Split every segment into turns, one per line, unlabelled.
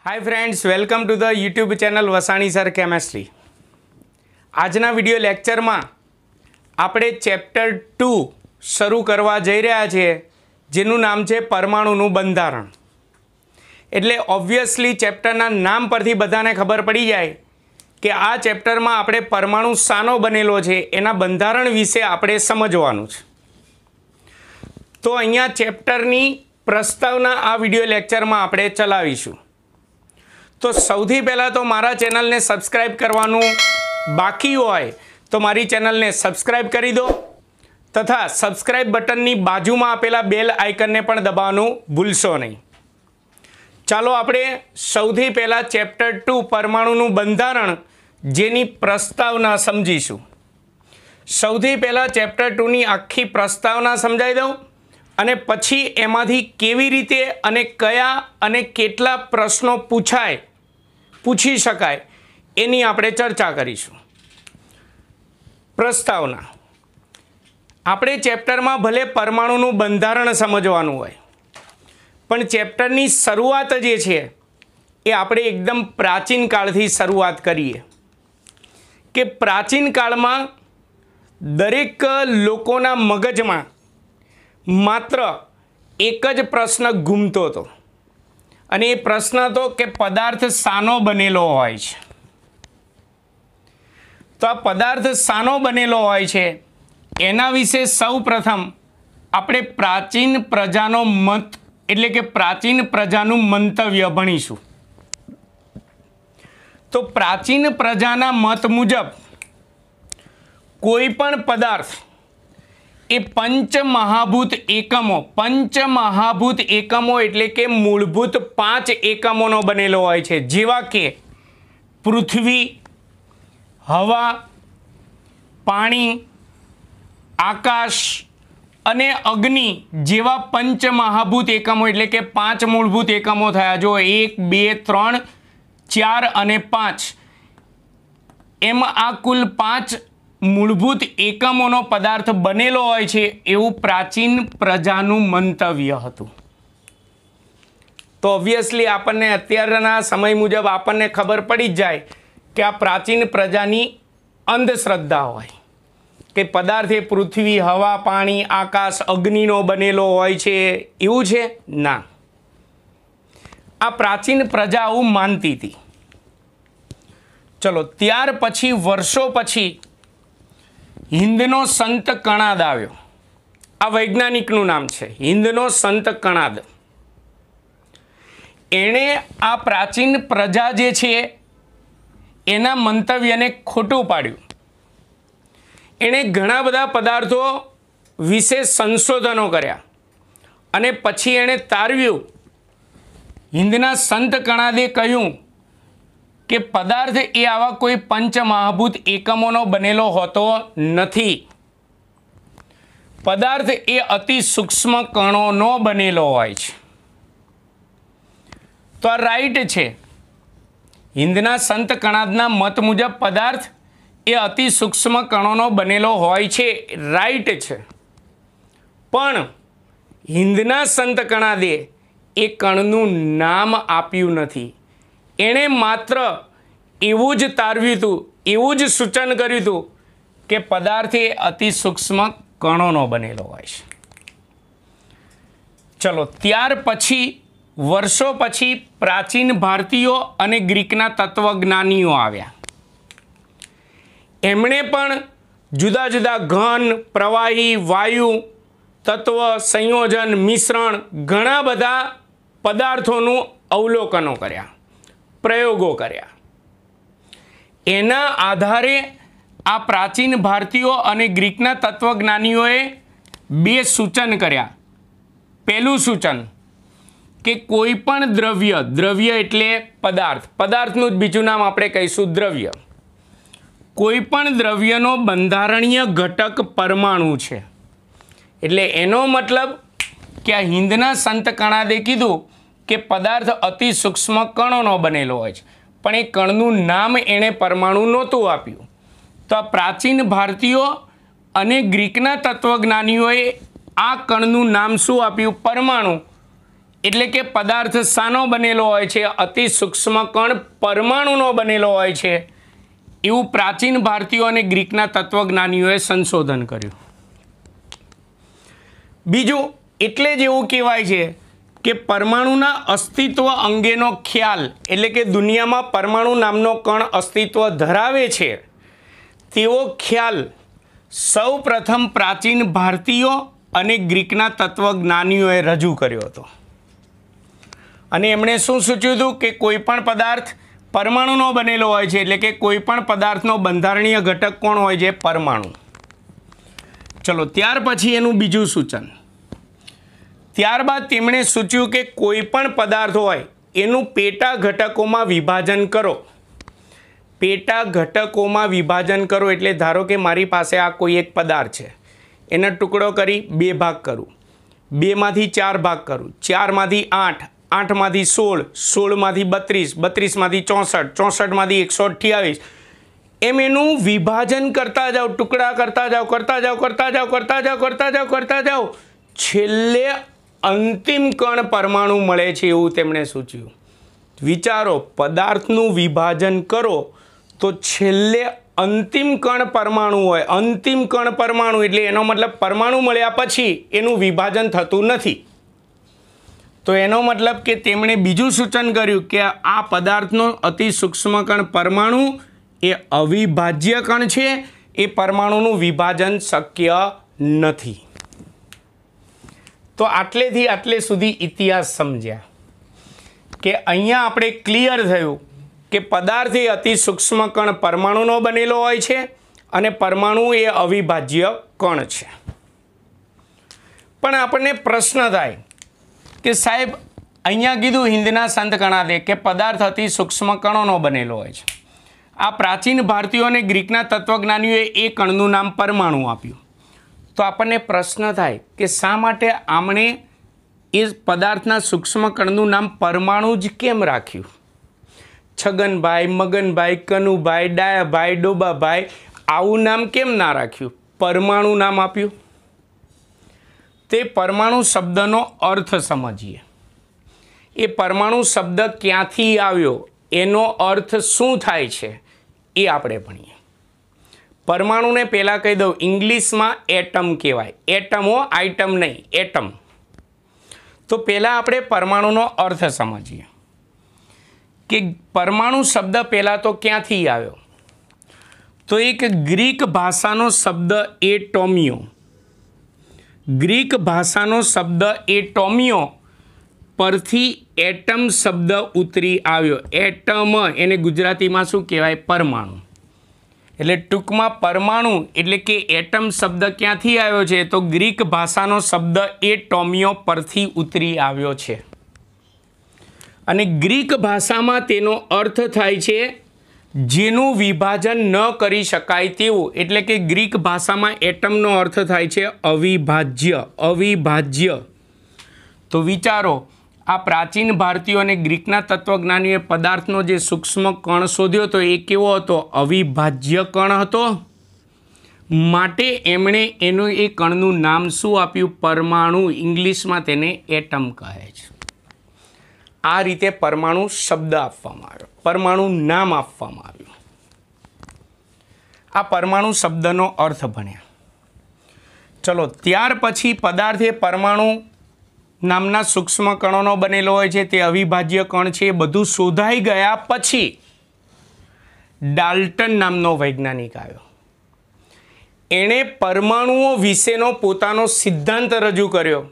Hi friends, welcome to the YouTube channel Vasani sir chemistry. आजना video lecture में आपणे chapter 2 शुरू करवा जई रह्या छे, जेनुं नाम छे परमाणुनुं बंधारण। एटले ऑब्वियसली चैप्टरना नाम परथी बधाने खबर पड़ी जाए कि आ चैप्टर में आपणे परमाणु शानो बनेलो छे एना बंधारण विषे आपणे समजवानुं छे। तो अहींया चैप्टरनी प्रस्तावना आ विडियो लेक्चर में आपणे चलावीशुं। तो सौथी पहला तो मारा चैनल ने सब्सक्राइब करवानुं बाकी होय तो मारी चैनल ने सब्सक्राइब करी दो तथा सब्सक्राइब बटन नी बाजू में आपेला बेल आइकन ने पण दबाववानुं भूलशो नहीं। चालो आपणे सौथी पहला चैप्टर 2 परमाणुनुं बंधारण जेनी प्रस्तावना समजीशुं। सौथी पहला चैप्टर 2 नी आखी प्रस्तावना समजाई दऊं अने पछी एमांथी केवी रीते अने कया अने केटला प्रश्नों पूछी शकाय एनी आपणे चर्चा करीशुं। प्रस्तावना आपणे चैप्टर में भले परमाणुनुं बंधारण समजवानुं होय पण चैप्टरनी शरूआत जे छे ए आपणे एकदम प्राचीन काळथी शरूआत करीए के प्राचीन काळमां दरेक लोकोना मगजमां मात्र एक ज प्रश्न घूमतो हतो अने ए प्रश्न हतो के पदार्थ शानो बनेलो होय छे। तो आ पदार्थ शानो बनेलो होय छे एना विषे सौ प्रथम आपणे प्राचीन प्रजानो मत एटले के प्राचीन प्रजानुं मंतव्य भणीशुं। तो प्राचीन प्रजाना मत मुजब कोईपण पदार्थ ए पंचमहाभूत एकमों एटले के मूलभूत 5 एकमों बनेलो होय छे, जेवा के पृथ्वी, हवा, पाणी, आकाश अने अग्नि जेवा पंचमहाभूत एकमों एटले के 5 मूलभूत एकमों थया। जो 1, 2, 3, 4 अने 5 एम आ कुल 5 मूलभूत एकमों पदार्थ बनेलो होय छे एवुं प्राचीन प्रजानुं मंतव्य हतुं। तो ऑब्वियसली आपने अत्यारना समय मुजब आपने खबर पड़ी जाए कि आ प्राचीन प्रजानी अंधश्रद्धा होय के पदार्थ ए पृथ्वी, हवा, पाणी, आकाश, अग्निनो बनेलो होय छे एवुं छे ना। आ प्राचीन प्रजा आवुं मानती थी। चलो त्यार पछी वर्षों पछी हिंदनो संत कणाद आव्यो। आ वैज्ञानिकनुं नाम छे हिंदनो संत कणाद। एणे आ प्राचीन प्रजा जे छे एना मंतव्यने खोटुं पाड्युं। एणे घणा बधा पदार्थो विषे संशोधनो कर्या अने पछी एणे तारव्युं। हिंदना संत कणादे कह्युं के पदार्थ ए आवा कोई पंचमहाभूत एकमों बनेलो होतो नथी। पदार्थ ए अति सूक्ष्म कणों बनेलो होय छे। तो आ राइट छे। हिंदना संत कणादना मत मुजब पदार्थ ए अति सूक्ष्म कणों बनेलो होय छे, राइट छे। पण हिंदना संत कणादे ए कणनुं नाम आप्युं नथी। एणे मात्र एवुं ज तारव्युं हतुं, एवुं ज सूचन कर्युं हतुं के पदार्थ ए अति सूक्ष्म कणों बनेलो होय छे। चलो त्यार पछी वर्षों पछी प्राचीन भारतीयो अने ग्रीकना तत्वज्ञानीओ आव्या। एमणे पण जुदा जुदा घन, प्रवाही, वायु, तत्व, संयोजन, मिश्रण घणा बधा पदार्थोनुं अवलोकनो कर्या, प्रयोगों कर्या। एना आधारे आ प्राचीन भारतीयो अने ग्रीकना तत्वज्ञानीओए 2 सूचन कर्या। पहेलुं सूचन के कोईपण द्रव्य, द्रव्य एटले पदार्थ, पदार्थनुं ज बीजुं नाम आपणे कहीशुं द्रव्य। कोईपण द्रव्यनो बंधारणीय घटक परमाणु छे। एटले एनो मतलब कि आ हिंदना संत कणादे कीधुं के पदार्थ अति सूक्ष्म कणों बनेलो होय छे, पण ए कणनुं नाम एणे परमाणु नहोतुं आप्युं। तो प्राचीन भारतीयो अने ग्रीकना तत्वज्ञानीओए आ कणनुं नाम शुं आप्युं? परमाणु। એટલે કે પદાર્થ શાનો બનેલો હોય છે? અતિ સૂક્ષ્મ કણ પરમાણુનો બનેલો હોય છે, એવું પ્રાચીન ભારતીયો અને ગ્રીકના તત્વજ્ઞાનીઓએ સંશોધન કર્યું. બીજું એટલે જ એવું કહેવાય છે કે પરમાણુના અસ્તિત્વ અંગેનો ખ્યાલ, એટલે કે દુનિયામાં પરમાણુ નામનો કણ અસ્તિત્વ ધરાવે છે તેવો ખ્યાલ સૌ પ્રથમ પ્રાચીન ભારતીયો અને ગ્રીકના તત્વજ્ઞાનીઓએ રજૂ કર્યો હતો. અને એમણે શું સૂચવ્યું હતું કે કોઈ પણ પદાર્થ પરમાણુનો બનેલો હોય છે, એટલે કે કોઈ પણ પદાર્થનો બંધારણીય ઘટક કોણ હોય છે? પરમાણુ. ચલો, ત્યાર પછી એનું બીજું સૂચન. ત્યારબાદ તેમણે સૂચવ્યું કે કોઈ પણ પદાર્થ હોય એનું પેટા ઘટકોમાં વિભાજન કરો. પેટા ઘટકોમાં વિભાજન કરો એટલે ધારો કે મારી પાસે આ કોઈ એક પદાર્થ છે, એનો ટુકડો કરી 2 ભાગ કરું, 2માંથી 4 ભાગ કરું, 4માંથી 8, 8માંથી 16, 16માંથી 32, 32માંથી 64, 64માંથી 128, એમ એનું વિભાજન કરતા જાઓ, ટુકડા કરતા જાઓ, કરતા જાઓ, કરતા જાઓ, કરતા જાઓ, કરતા જાઓ, કરતા જાઓ, છેલ્લે અંતિમ કણ પરમાણુ મળે છે એવું તેમણે સૂચવ્યું. વિચારો, પદાર્થનું વિભાજન કરો તો છેલ્લે અંતિમ કણ પરમાણુ હોય. અંતિમ કણ પરમાણુ એટલે એનો મતલબ પરમાણુ મળ્યા પછી એનું વિભાજન થતું નથી. તો એનો મતલબ કે તેમણે બીજું સૂચન કર્યું કે આ પદાર્થનો અતિ સૂક્ષ્મ કણ પરમાણુ એ અવિભાજ્ય કણ છે, એ પરમાણુનું વિભાજન શક્ય નથી. તો આટલેથી આટલે સુધી ઇતિહાસ સમજ્યા કે અહીંયા આપણે ક્લિયર થયું કે પદાર્થ એ અતિ સૂક્ષ્મ કણ પરમાણુનો બનેલો હોય છે અને પરમાણુ એ અવિભાજ્ય કણ છે. પણ આપણને પ્રશ્ન થાય કે સાહેબ અહીંયા કીધું હિન્દના સંત કણાદે કે પદાર્થ અતિ સૂક્ષ્મ કણોનો બનેલો હોય છે. આ પ્રાચીન ભારતીયો અને ગ્રીકના તત્વજ્ઞાનીઓએ એ કણનું નામ પરમાણુ આપ્યું. તો આપણને પ્રશ્ન થાય કે શા માટે આમણે એ પદાર્થના સૂક્ષ્મ કણનું નામ પરમાણુ જ કેમ રાખ્યું? છગનભાઈ, મગનભાઈ, કનુભાઈ, ડાયાભાઈ, ડોબાભાઈ આવું નામ કેમ ના રાખ્યું? પરમાણુ નામ આપ્યું. તે પરમાણુ શબ્દનો અર્થ સમજીએ. એ પરમાણુ શબ્દ ક્યાંથી આવ્યો, એનો અર્થ શું થાય છે એ આપણે ભણીએ. પરમાણુને પહેલાં કહી દઉં, ઇંગ્લિશમાં એટમ કહેવાય. એટમ હો, આઇટમ નહીં, એટમ. તો પહેલાં આપણે પરમાણુનો અર્થ સમજીએ કે પરમાણુ શબ્દ પહેલાં તો ક્યાંથી આવ્યો? તો એક ગ્રીક ભાષાનો શબ્દ એટોમિયો. ગ્રીક ભાષાનો શબ્દ એટોમિયો પરથી એટમ શબ્દ ઉતરી આવ્યો. એટમ એને ગુજરાતીમાં શું કહેવાય? પરમાણુ. એટલે ટૂંકમાં પરમાણુ એટલે કે એટમ શબ્દ ક્યાંથી આવ્યો છે? તો ગ્રીક ભાષાનો શબ્દ એટોમિયો પરથી ઉતરી આવ્યો છે. અને ગ્રીક ભાષામાં તેનો અર્થ થાય છે જેનું વિભાજન ન કરી શકાય તેવું. એટલે કે ગ્રીક ભાષામાં એટમનો અર્થ થાય છે અવિભાજ્ય. અવિભાજ્ય. તો વિચારો, આ પ્રાચીન ભારતીયો અને ગ્રીકના તત્વજ્ઞાનીઓએ પદાર્થનો જે સૂક્ષ્મ કણ શોધ્યો હતો એ કેવો હતો? અવિભાજ્ય કણ હતો. માટે એમણે એનું એ કણનું નામ શું આપ્યું? પરમાણુ. ઇંગ્લિશમાં તેને એટમ કહે છે. આ રીતે પરમાણુ શબ્દ આપવામાં આવ્યો, પરમાણુ નામ આપવામાં આવ્યું. આ પરમાણુ શબ્દનો અર્થ ભણ્યા. ચલો, ત્યાર પછી પદાર્થ એ પરમાણુ નામના સૂક્ષ્મ કણોનો બનેલો હોય છે, તે અવિભાજ્ય કણ છે, એ બધું શોધાઈ ગયા પછી ડાલ્ટન નામનો વૈજ્ઞાનિક આવ્યો. એણે પરમાણુઓ વિશેનો પોતાનો સિદ્ધાંત રજૂ કર્યો,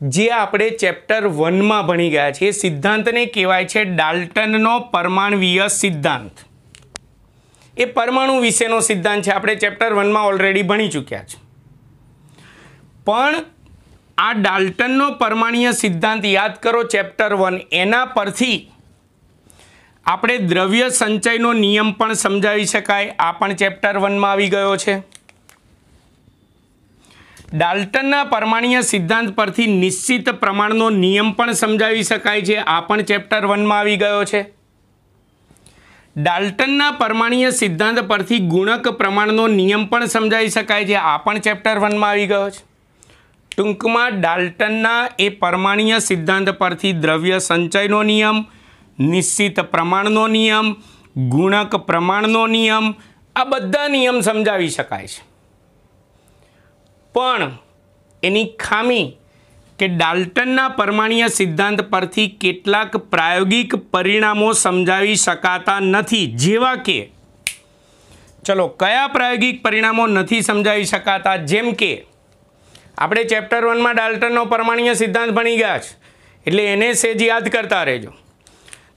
જે આપણે ચેપ્ટર 1માં ભણી ગયા છીએ. એ સિદ્ધાંતને કહેવાય છે ડાલ્ટનનો પરમાણ્વીય સિદ્ધાંત. એ પરમાણુ વિશેનો સિદ્ધાંત છે, આપણે ચેપ્ટર 1માં ઓલરેડી ભણી ચૂક્યા છે. પણ આ ડાલ્ટનનો પરમાણ્વીય સિદ્ધાંત યાદ કરો, ચેપ્ટર 1. એના પરથી આપણે દ્રવ્ય સંચયનો નિયમ પણ સમજાવી શકાય. આ પણ ચેપ્ટર 1માં આવી ગયો છે. ડાલ્ટનના પરમાણ્વીય સિદ્ધાંત પરથી નિશ્ચિત પ્રમાણનો નિયમ પણ સમજાવી શકાય છે. આ પણ ચેપ્ટર 1માં આવી ગયો છે. ડાલ્ટનના પરમાણ્વીય સિદ્ધાંત પરથી ગુણક પ્રમાણનો નિયમ પણ સમજાવી શકાય છે. આ પણ ચેપ્ટર 1માં આવી ગયો છે. ટૂંકમાં ડાલ્ટનના એ પરમાણ્વીય સિદ્ધાંત પરથી દ્રવ્ય સંચયનો નિયમ, નિશ્ચિત પ્રમાણનો નિયમ, ગુણક પ્રમાણનો નિયમ, આ બધા નિયમ સમજાવી શકાય છે. પણ એની ખામી કે ડાલ્ટનના પરમાણ્વીય સિદ્ધાંત પરથી કેટલાક પ્રાયોગિક પરિણામો સમજાવી શકાતા નથી. જેવા કે ચલો કયા પ્રાયોગિક પરિણામો નથી સમજાવી શકાતા? જેમ કે આપણે ચેપ્ટર 1માં ડાલ્ટનનો પરમાણ્વીય સિદ્ધાંત ભણી ગયા છે, એટલે એને સેજ યાદ કરતા રહેજો.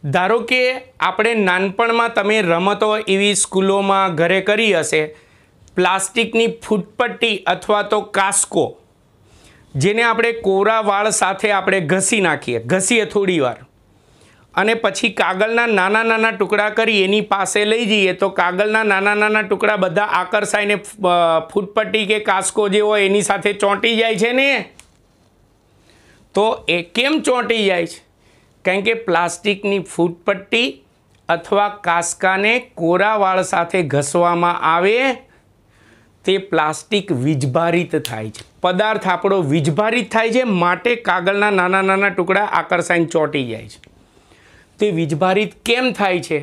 ધારો કે આપણે નાનપણમાં તમે રમતો એવી સ્કૂલોમાં ઘરે કરી હશે, પ્લાસ્ટિકની ફૂટપટ્ટી અથવા તો કાસ્કો, જેને આપણે કોરા વાળ સાથે આપણે ઘસીએ થોડી વાર, અને પછી કાગળના નાના નાના ટુકડા કરી એની પાસે લઈ જઈએ તો કાગળના નાના નાના ટુકડા બધા આકર્ષાઈને ફૂટપટ્ટી કે કાસ્કો જે હોય એની સાથે ચોંટી જાય છે ને. તો એ કેમ ચોંટી જાય છે? કારણ કે પ્લાસ્ટિકની ફૂટપટ્ટી અથવા કાસ્કાને કોરા વાળ સાથે ઘસવામાં આવે તે પ્લાસ્ટિક વીજભારિત થાય છે, પદાર્થ આપણો વીજભારિત થાય છે, માટે કાગળના નાના નાના ટુકડા આકર્ષાઈને ચોંટી જાય છે. તે વીજભારિત કેમ થાય છે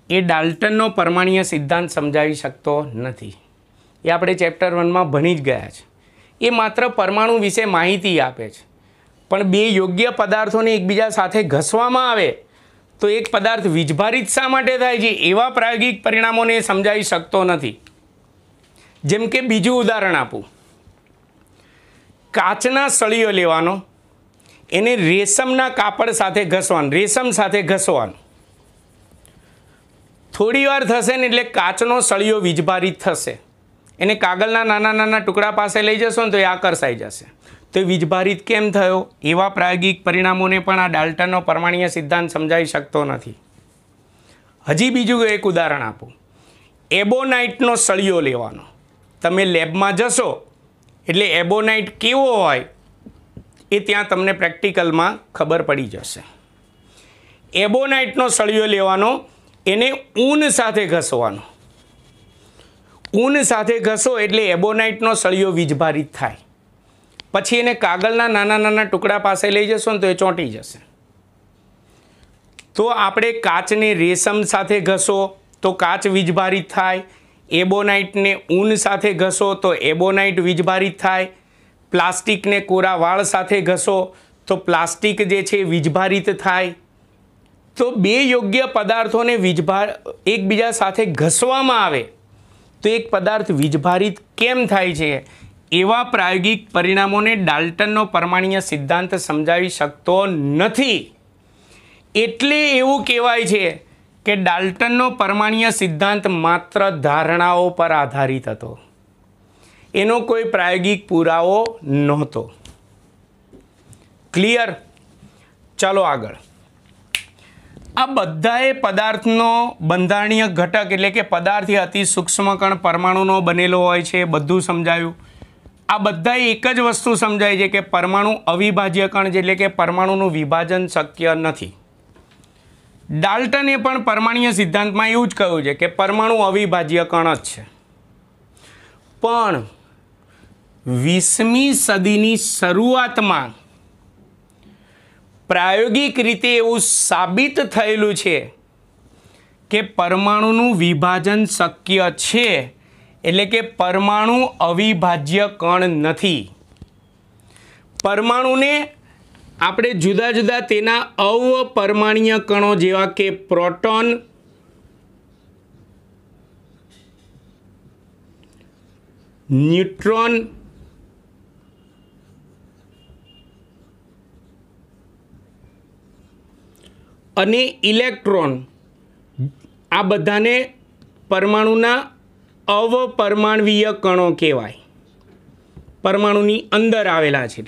એ ડાલ્ટનનો પરમાણ્વીય સિદ્ધાંત સમજાવી શકતો નથી. એ આપણે ચેપ્ટર 1માં ભણી જ ગયા છે. એ માત્ર પરમાણુ વિશે માહિતી આપે છે, પણ બે યોગ્ય પદાર્થોને એકબીજા સાથે ઘસવામાં આવે તો એક પદાર્થ વીજભારિત શા માટે થાય છે એવા પ્રાયોગિક પરિણામોને સમજાવી શકતો નથી. જેમ કે બીજું ઉદાહરણ આપું, કાચના સળીઓ લેવાનો, એને રેશમના કાપડ સાથે ઘસવાનું, રેશમ સાથે ઘસવાનું. થોડી વાર થશે ને એટલે કાચનો સળીઓ વીજભારિત થશે. એને કાગળના નાના નાના ટુકડા પાસે લઈ જશો ને તો એ આકર્ષાઈ જશે. તો વીજભારિત કેમ થયો? એવા પ્રાયોગિક પરિણામોને પણ આ ડાલ્ટનનો પરમાણ્વીય સિદ્ધાંત સમજાવી શકતો નથી. હજી બીજું એક ઉદાહરણ આપું, એબોનાઇટનો સળિયો લેવાનો. તમે લેબમાં જશો એટલે એબોનાઇટ કેવો હોય એ ત્યાં તમને પ્રેક્ટિકલમાં ખબર પડી જશે. એબોનાઇટનો સળિયો લેવાનો, એને ઊન સાથે ઘસવાનો. ઊન સાથે ઘસો એટલે એબોનાઇટનો સળિયો વીજભારિત થાય. પછી એને કાગળના નાના નાના ટુકડા પાસે લઈ જશો ને તો એ ચોંટી જશે. તો આપણે કાચને રેશમ સાથે ઘસો તો કાચ વીજભારિત થાય, એબોનાઇટને ઊન સાથે ઘસો તો એબોનાઇટ વીજભારિત થાય, પ્લાસ્ટિકને કોરા વાળ સાથે ઘસો તો પ્લાસ્ટિક જે છે વીજભારિત થાય. તો બે યોગ્ય પદાર્થોને એકબીજા સાથે ઘસવામાં આવે તો એક પદાર્થ વીજભારિત કેમ થાય છે એવા પ્રાયોગિક પરિણામોને ડાલ્ટનનો પરમાણ્વીય સિદ્ધાંત સમજાવી શકતો નથી. એટલે એવું કહેવાય છે કે ડાલ્ટનનો પરમાણ્વીય સિદ્ધાંત માત્ર ધારણાઓ પર આધારિત હતો, એનો કોઈ પ્રાયોગિક પુરાવો નહોતો. ક્લિયર? ચાલો આગળ. આ બધાએ પદાર્થનો બંધારણીય ઘટક એટલે કે પદાર્થ એ અતિ સૂક્ષ્મ કણ પરમાણુનો બનેલો હોય છે, બધું સમજાયું. આ બધાએ એક જ વસ્તુ સમજાય છે કે પરમાણુ અવિભાજ્ય કણ છે, એટલે કે પરમાણુનું વિભાજન શક્ય નથી. ડાલ્ટને પણ પરમાણ્વીય સિદ્ધાંતમાં એવું જ કહ્યું છે કે પરમાણુ અવિભાજ્ય કણ જ છે. પણ 20મી સદીની શરૂઆતમાં પ્રાયોગિક રીતે એવું સાબિત થયેલું છે કે પરમાણુનું વિભાજન શક્ય છે, એટલે કે પરમાણુ અવિભાજ્ય કણ નથી. પરમાણુને આપણે જુદા જુદા તેના અવપરમાણ્વીય કણો જેવા કે પ્રોટોન, ન્યુટ્રોન, અને ઇલેક્ટ્રોન, આ બધાને પરમાણુના અવપરમાણ્વીય કણો કહેવાય. પરમાણુની અંદર આવેલા છે.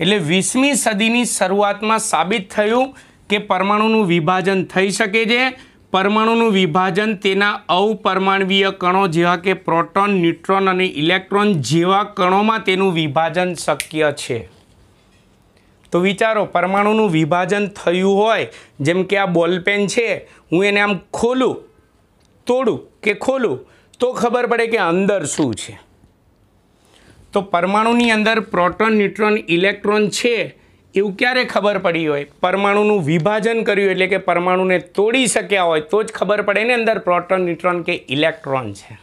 એટલે 20મી સદીની શરૂઆતમાં સાબિત થયું કે પરમાણુનું વિભાજન થઈ શકે છે. પરમાણુનું વિભાજન તેના અવપરમાણ્વીય કણો જેવા કે પ્રોટોન, ન્યુટ્રોન અને ઇલેક્ટ્રોન જેવા કણોમાં તેનું વિભાજન શક્ય છે. તો વિચારો, પરમાણુનું વિભાજન થયું હોય, જેમ કે આ બોલપેન છે, હું એને આમ ખોલું, તોડું કે ખોલું તો ખબર પડે કે અંદર શું છે. તો પરમાણુની અંદર પ્રોટોન ન્યુટ્રોન ઇલેક્ટ્રોન છે એવું ક્યારે ખબર પડી હોય? પરમાણુનું વિભાજન કર્યું એટલે કે પરમાણુને તોડી શક્યા હોય તો જ ખબર પડે ને અંદર પ્રોટોન ન્યુટ્રોન કે ઇલેક્ટ્રોન છે.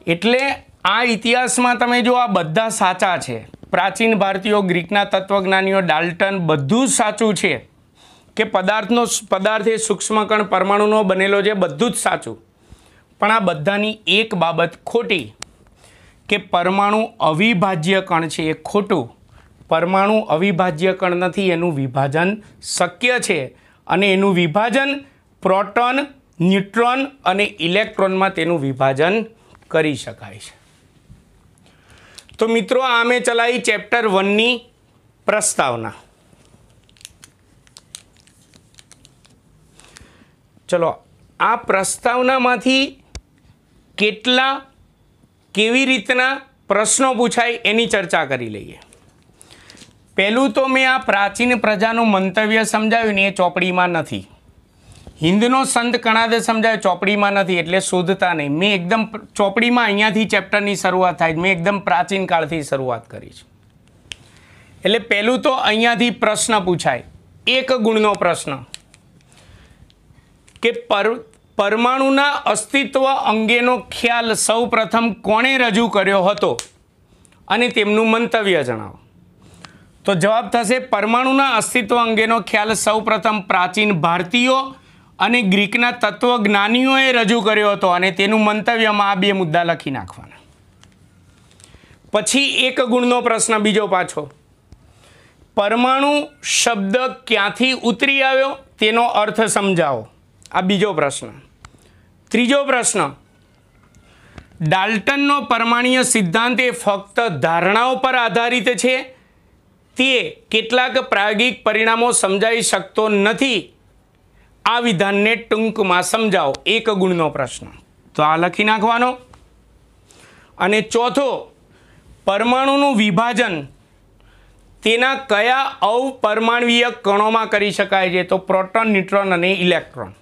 એટલે આ ઇતિહાસમાં તમે જો આ બધા સાચા છે, પ્રાચીન ભારતીયો, ગ્રીકના તત્વજ્ઞાનીઓ, ડાલ્ટન, બધું જ સાચું છે કે પદાર્થ એ સૂક્ષ્મકણ પરમાણુનો બનેલો છે, બધું જ સાચું. પણ આ બધાની એક બાબત ખોટી કે પરમાણુ અવિભાજ્ય કણ છે, એ ખોટું. પરમાણુ અવિભાજ્ય કણ નથી, એનું વિભાજન શક્ય છે અને એનું વિભાજન પ્રોટોન, ન્યુટ્રોન અને ઇલેક્ટ્રોનમાં તેનું વિભાજન કરી શકાય છે. તો મિત્રો આ મેં ચલાવી ચેપ્ટર 1ની પ્રસ્તાવના. ચલો આ પ્રસ્તાવનામાંથી કેવી રીતના પ્રશ્નો પૂછાય એની ચર્ચા કરી લઈએ. પહેલું તો મેં આ પ્રાચીન પ્રજાનું મંતવ્ય સમજાવ્યું ને એ ચોપડીમાં નથી. હિન્દનો સંત કણાદે સમજાવ્યો ચોપડીમાં નથી, એટલે શોધતા નહીં. મેં એકદમ ચોપડીમાં અહીંયાથી ચેપ્ટરની શરૂઆત થાય, મેં એકદમ પ્રાચીન કાળથી શરૂઆત કરી છે. એટલે પહેલું તો અહીંયાથી પ્રશ્ન પૂછાય, એક ગુણનો પ્રશ્ન કે પરમાણુના અસ્તિત્વ અંગેનો ખ્યાલ સૌ પ્રથમ કોણે રજૂ કર્યો હતો અને તેમનું મંતવ્ય જણાવો. તો જવાબ થશે પરમાણુના અસ્તિત્વ અંગેનો ખ્યાલ સૌ પ્રથમ પ્રાચીન ભારતીયો અને ગ્રીકના તત્વજ્ઞાનીઓએ રજૂ કર્યો હતો અને તેનું મંતવ્યમાં આ બે મુદ્દા લખી નાખવાના. પછી એક ગુણનો પ્રશ્ન બીજો પાછો, પરમાણુ શબ્દ ક્યાંથી ઉતરી આવ્યો તેનો અર્થ સમજાવો. આ બીજો પ્રશ્ન. ત્રીજો પ્રશ્ન, ડાલ્ટનનો પરમાણુય સિદ્ધાંત એ ફક્ત ધારણાઓ પર આધારિત છે, તે કેટલાક પ્રાયોગિક પરિણામો સમજાવી શકતો નથી, આ વિધાનને ટૂંકમાં સમજાવો. એક ગુણનો પ્રશ્ન. તો આ લખી નાખવાનો. અને ચોથો, પરમાણુનું વિભાજન તેના કયા અવપરમાણવીય કણોમાં કરી શકાય છે? તો પ્રોટોન, ન્યુટ્રોન અને ઇલેક્ટ્રોન.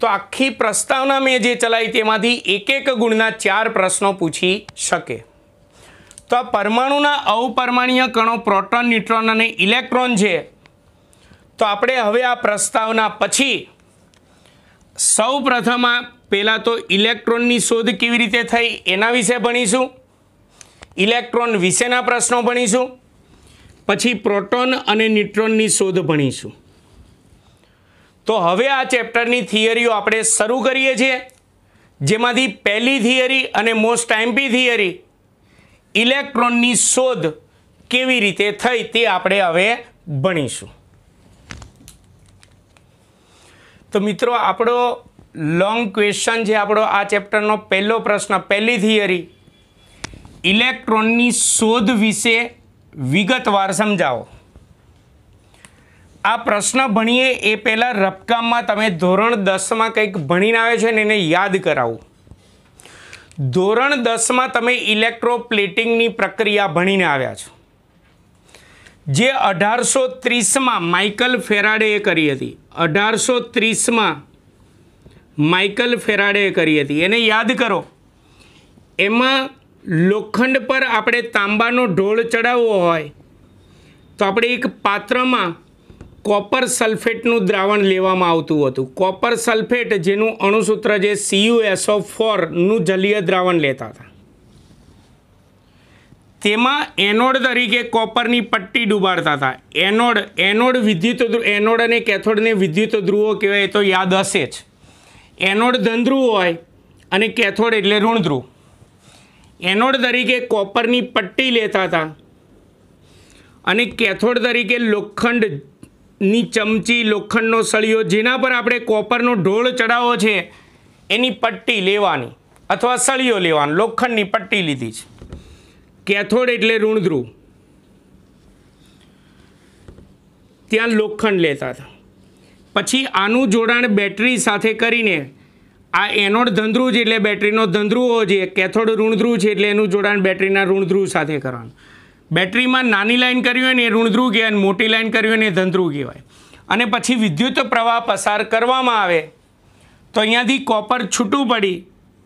તો આખી પ્રસ્તાવના મેં જે ચલાવી તેમાંથી એક ગુણના 4 પ્રશ્નો પૂછી શકે. તો આ પરમાણુના અવપરમાણીય કણો પ્રોટોન, ન્યુટ્રોન અને ઇલેક્ટ્રોન છે. તો આપણે હવે આ પ્રસ્તાવના પછી સૌ પ્રથમ પહેલાં તો ઇલેક્ટ્રોનની શોધ કેવી રીતે થઈ એના વિશે ભણીશું, ઇલેક્ટ્રોન વિશેના પ્રશ્નો ભણીશું, પછી પ્રોટોન અને ન્યુટ્રોનની શોધ ભણીશું. તો હવે આ ચેપ્ટરની થિયરીઓ આપણે શરૂ કરીએ છીએ, જેમાંથી પહેલી થિયરી અને મોસ્ટ આઈમ્પી થિયરી ઇલેક્ટ્રોનની શોધ કેવી રીતે થઈ તે આપણે હવે ભણીશું. તો મિત્રો આપણો લોંગ ક્વેશ્ચન છે, આપણો આ ચેપ્ટરનો પહેલો પ્રશ્ન, પહેલી થિયરી, ઇલેક્ટ્રોનની શોધ વિશે વિગતવાર સમજાવો. આ પ્રશ્ન ભણીએ એ પહેલાં રફકામમાં તમે ધોરણ 10માં કંઈક ભણીને આવે છે ને એને યાદ કરાવું. ધોરણ 10માં તમે ઇલેક્ટ્રોપ્લેટિંગની પ્રક્રિયા ભણીને આવ્યા છો, જે 1830માં માઇકલ ફેરાડેએ કરી હતી. 1830માં માઇકલ ફેરાડેએ કરી હતી, એને યાદ કરો. એમાં લોખંડ પર આપણે તાંબાનો ઢોળ ચડાવવો હોય તો આપણે એક પાત્રમાં કોપર સલ્ફેટનું દ્રાવણ લેવામાં આવતું હતું. કોપર સલ્ફેટ જેનું અણુસૂત્ર જે CuSO4નું જલીય દ્રાવણ લેતા હતા. તેમાં એનોડ તરીકે કોપરની પટ્ટી ડૂબાડતા હતા. એનોડ અને કેથોડને વિદ્યુત ધ્રુવો કહેવાય, તો યાદ હશે જ. એનોડ ધનધ્રુવ હોય અને કેથોડ એટલે ઋણધ્રુવ. એનોડ તરીકે કોપરની પટ્ટી લેતા હતા અને કેથોડ તરીકે લોખંડની ચમચી, લોખંડનો સળિયો, જેના પર આપણે કોપરનો ઢોળ ચડાવવો છે એની પટ્ટી લેવાની અથવા સળિયો લેવાનો. લોખંડની પટ્ટી લીધી છે. કેથોડ એટલે ઋણધ્રુવ, ત્યાં લોખંડ લેતા હતા. પછી આનું જોડાણ બેટરી સાથે કરીને, આ એનોડ ધનધ્રુવ છે એટલે બેટરીનો ધનધ્રુવ હોવો જોઈએ, કેથોડ ઋણધ્રુવ છે એટલે એનું જોડાણ બેટરીના ઋણધ્રુવ સાથે કરવાનું. બેટરીમાં નાની લાઈન કરવી હોય ને એ ઋણધ્રુવ કહેવાય, મોટી લાઈન કરવી હોય ને એ ધનધ્રુવ કહેવાય. અને પછી વિદ્યુત પ્રવાહ પસાર કરવામાં આવે તો અહીંયાથી કોપર છૂટું પડી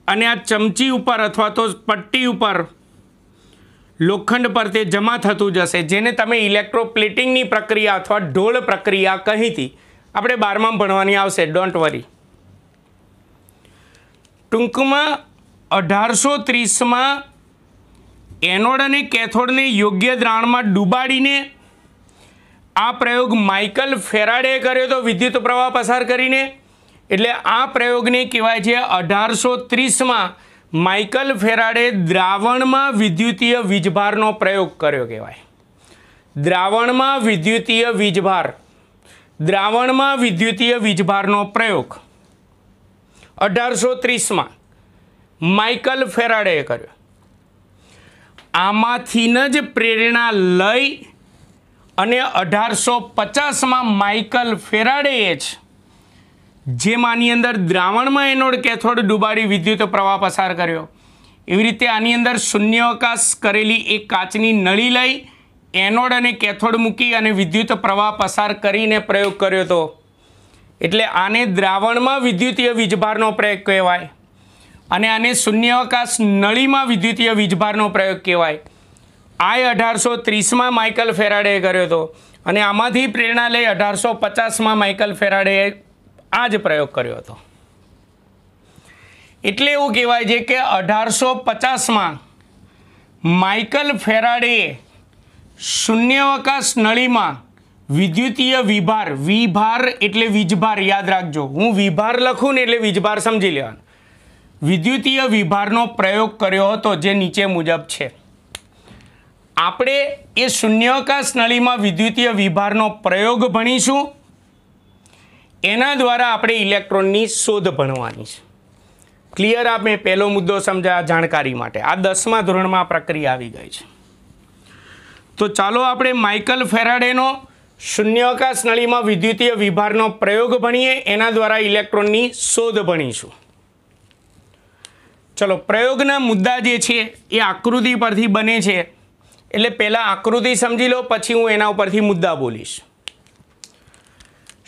અને આ ચમચી ઉપર અથવા તો પટ્ટી ઉપર લોખંડ પર તે જમા થતું જશે, જેને તમે ઇલેક્ટ્રોપ્લેટિંગની પ્રક્રિયા અથવા ઢોળ પ્રક્રિયા કહી હતી. આપણે 12માં ભણવાની આવશે, ડોન્ટ વરી. ટૂંકમાં 1830માં એનોડ અને કેથોડને યોગ્ય દ્રાવણમાં ડૂબાડીને આ પ્રયોગ માઇકલ ફેરાડેએ કર્યો હતો વિદ્યુત પ્રવાહ પસાર કરીને. એટલે આ પ્રયોગને કહેવાય છે 1830માં માઇકલ ફેરાડે દ્રાવણમાં વિદ્યુતીય વીજભારનો પ્રયોગ કર્યો કહેવાય. દ્રાવણમાં વિદ્યુતીય વીજભાર, દ્રાવણમાં વિદ્યુતીય વીજભારનો પ્રયોગ 1830માં માઇકલ ફેરાડેએ કર્યો. આમાંથી જ પ્રેરણા લઈ અને 1850માં માઇકલ ફેરાડેએ જ જેમાંની અંદર દ્રાવણમાં એનોડ કેથોડ ડૂબાડી વિદ્યુત પ્રવાહ પસાર કર્યો, એવી રીતે આની અંદર શૂન્યાવકાશ કરેલી એક કાચની નળી લઈ એનોડ અને કેથોડ મૂકી અને વિદ્યુત પ્રવાહ પસાર કરીને પ્રયોગ કર્યો હતો. એટલે આને દ્રાવણમાં વિદ્યુતીય વીજભારનો પ્રયોગ કહેવાય અને આને શૂન્યાવકાશ નળીમાં વિદ્યુતીય વીજભારનો પ્રયોગ કહેવાય. આ 1830માં માઇકલ ફેરાડેએ કર્યો હતો અને આમાંથી પ્રેરણા લઈ 1850માં માઇકલ ફેરાડેએ આ જ પ્રયોગ કર્યો હતો. એટલે એવું કહેવાય છે કે 1850માં માઇકલ ફેરાડેએ શૂન્યાવકાશ નળીમાં વિદ્યુતીય વિભાર, વિભાર એટલે વીજભાર, યાદ રાખજો, હું વિભાર લખું ને એટલે વીજભાર સમજી લેવાનું, વિદ્યુતીય વિભારનો પ્રયોગ કર્યો હતો, જે નીચે મુજબ છે. આપણે એ શૂન્યાવકાશ નળીમાં વિદ્યુતીય વિભારનો પ્રયોગ ભણીશું. એના દ્વારા આપણે ઇલેક્ટ્રોનની શોધ ભણવાની છે. ક્લિયર? આપણે પહેલો મુદ્દો સમજાયા જાણકારી માટે. આ 10મા ધોરણમાં પ્રક્રિયા આવી ગઈ છે. તો ચાલો આપણે માઇકલ ફેરાડેનો શૂન્યાવકાશ નળીમાં વિદ્યુતીય વિભારનો પ્રયોગ ભણીએ, એના દ્વારા ઇલેક્ટ્રોનની શોધ ભણીશું. ચલો, પ્રયોગના મુદ્દા જે છે એ આકૃતિ પરથી બને છે, એટલે પહેલાં આકૃતિ સમજી લો, પછી હું એના ઉપરથી મુદ્દા બોલીશ.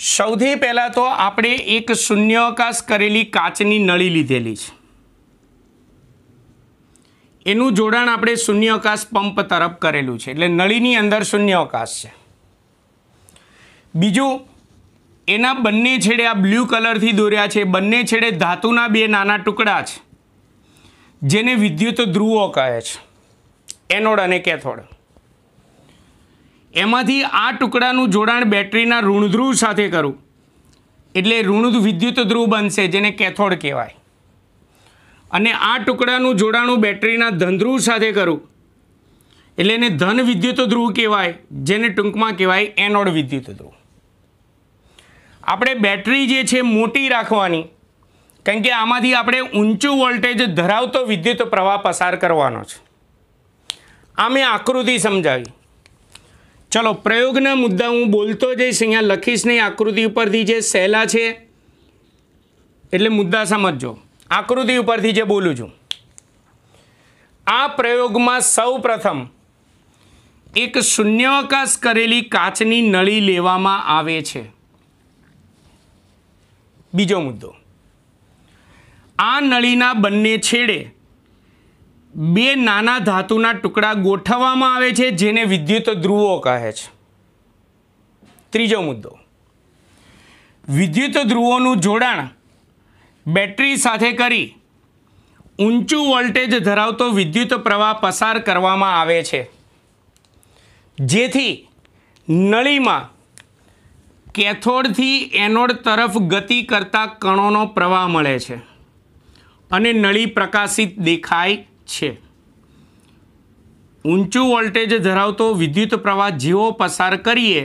સૌથી પહેલાં તો આપણે એક શૂન્યાવકાશ કરેલી કાચની નળી લીધેલી છે. એનું જોડાણ આપણે શૂન્યાવકાશ પંપ તરફ કરેલું છે, એટલે નળીની અંદર શૂન્યાવકાશ છે. બીજું, એના બંને છેડે આ બ્લુ કલરથી દોર્યા છે, બંને છેડે ધાતુના 2 નાના ટુકડા છે, જેને વિદ્યુત ધ્રુવો કહે છે, એનોડ અને કેથોડ. એમાંથી આ ટુકડાનું જોડાણ બેટરીના ઋણ ધ્રુવ સાથે કરું એટલે ઋણ વિદ્યુત ધ્રુવ બનશે, જેને કેથોડ કહેવાય. અને આ ટુકડાનું જોડાણું બેટરીના ધન ધ્રુવ સાથે કરું એટલે એને ધન વિદ્યુત ધ્રુવ કહેવાય, જેને ટૂંકમાં કહેવાય એનોડ વિદ્યુત ધ્રુવ. આપણે બેટરી જે છે મોટી રાખવાની, કારણ કે આમાંથી આપણે ઊંચું વોલ્ટેજ ધરાવતો વિદ્યુત પ્રવાહ પસાર કરવાનો છે. આ મેં આકૃતિ સમજાવી. ચલો, પ્રયોગના મુદ્દા હું બોલતો જઈશ, અહીંયા લખીશ નહીં, આકૃતિ ઉપરથી જે સહેલા છે એટલે મુદ્દા સમજજો. આકૃતિ ઉપરથી જે બોલું છું, આ પ્રયોગમાં સૌ પ્રથમ એક શૂન્યાવકાશ કરેલી કાચની નળી લેવામાં આવે છે. બીજો મુદ્દો, આ નળીના બંને છેડે 2 નાના ધાતુના ટુકડા ગોઠવવામાં આવે છે, જેને વિદ્યુત ધ્રુવો કહે છે. ત્રીજો મુદ્દો, વિદ્યુત ધ્રુવોનું જોડાણ બેટરી સાથે કરી ઊંચું વોલ્ટેજ ધરાવતો વિદ્યુત પ્રવાહ પસાર કરવામાં આવે છે, જેથી નળીમાં કેથોડથી એનોડ તરફ ગતિ કરતા કણોનો પ્રવાહ મળે છે અને નળી પ્રકાશિત દેખાય છે. ઊંચું વોલ્ટેજ ધરાવતો વિદ્યુત પ્રવાહ જેવો પસાર કરીએ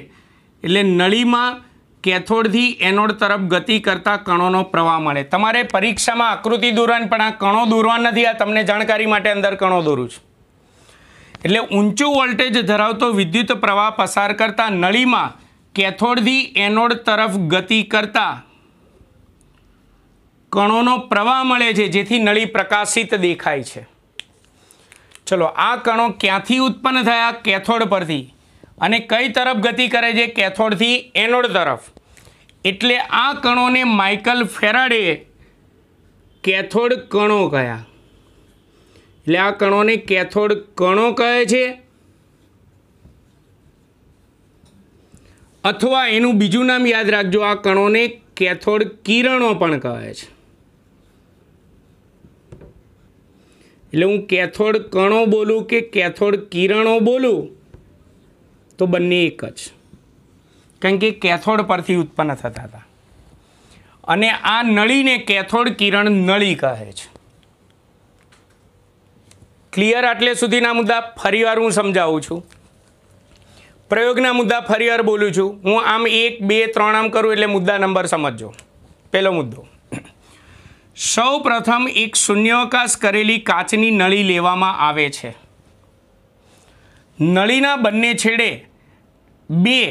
એટલે નળીમાં કેથોડથી એનોડ તરફ ગતિ કરતા કણોનો પ્રવાહ મળે. તમારે પરીક્ષામાં આકૃતિ દોરવાની, પણ આ કણો દોરવા નથી, આ તમને જાણકારી માટે અંદર કણો દોરું છું. એટલે ઊંચું વોલ્ટેજ ધરાવતો વિદ્યુત પ્રવાહ પસાર કરતા નળીમાં કેથોડથી એનોડ તરફ ગતિ કરતા કણોનો પ્રવાહ મળે છે, જેથી નળી પ્રકાશિત દેખાય છે. ચલો, આ કણો ક્યાંથી ઉત્પન્ન થયા? કેથોડ પરથી. અને કઈ તરફ ગતિ કરે છે? કેથોડથી એનોડ તરફ. એટલે આ કણોને માઇકલ ફેરાડેએ કેથોડ કણો કયા, એટલે આ કણોને કેથોડ કણો કહે છે, અથવા એનું બીજું નામ યાદ રાખજો, આ કણોને કેથોડ કિરણો પણ કહે છે. એટલે હું કેથોડ કણો બોલું કે કેથોડ કિરણો બોલું તો બંને એક જ, કારણ કે કેથોડ પરથી ઉત્પન્ન થતા હતા. અને આ નળીને કેથોડ કિરણ નળી કહે છે. ક્લિયર? આટલે સુધીના મુદ્દા ફરીવાર હું સમજાવું છું. પ્રયોગના મુદ્દા ફરીવાર બોલું છું. હું આમ 1 2 3 આમ કરું એટલે મુદ્દા નંબર સમજજો. પહેલો મુદ્દો, સૌ પ્રથમ એક શૂન્યાવકાશ કરેલી કાચની નળી લેવામાં આવે છે. નળીના બંને છેડે 2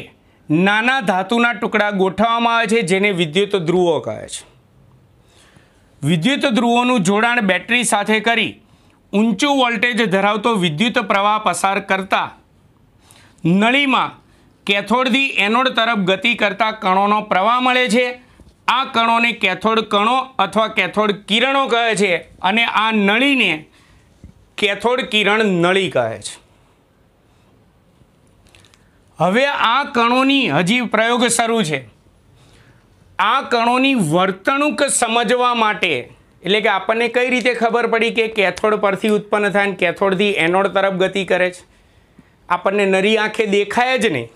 નાના ધાતુના ટુકડા ગોઠવવામાં આવે છે, જેને વિદ્યુત ધ્રુવો કહે છે. વિદ્યુત ધ્રુવોનું જોડાણ બેટરી સાથે કરી ઊંચું વોલ્ટેજ ધરાવતો વિદ્યુત પ્રવાહ પસાર કરતા નળીમાં કેથોડથી એનોડ તરફ ગતિ કરતા કણોનો પ્રવાહ મળે છે. આ કણોને કેથોડ કણો અથવા કેથોડ કિરણો કહે છે, અને આ નળીને કેથોડ કિરણ નળી કહે છે. હવે આ કણોની હજી પ્રયોગ શરૂ છે. આ કણોની વર્તણૂક સમજવા માટે, એટલે કે આપણને કઈ રીતે ખબર પડી કે કેથોડ પરથી ઉત્પન્ન થાય અને કેથોડથી એનોડ તરફ ગતિ કરે છે, આપણને નરી આંખે દેખાય જ નહીં.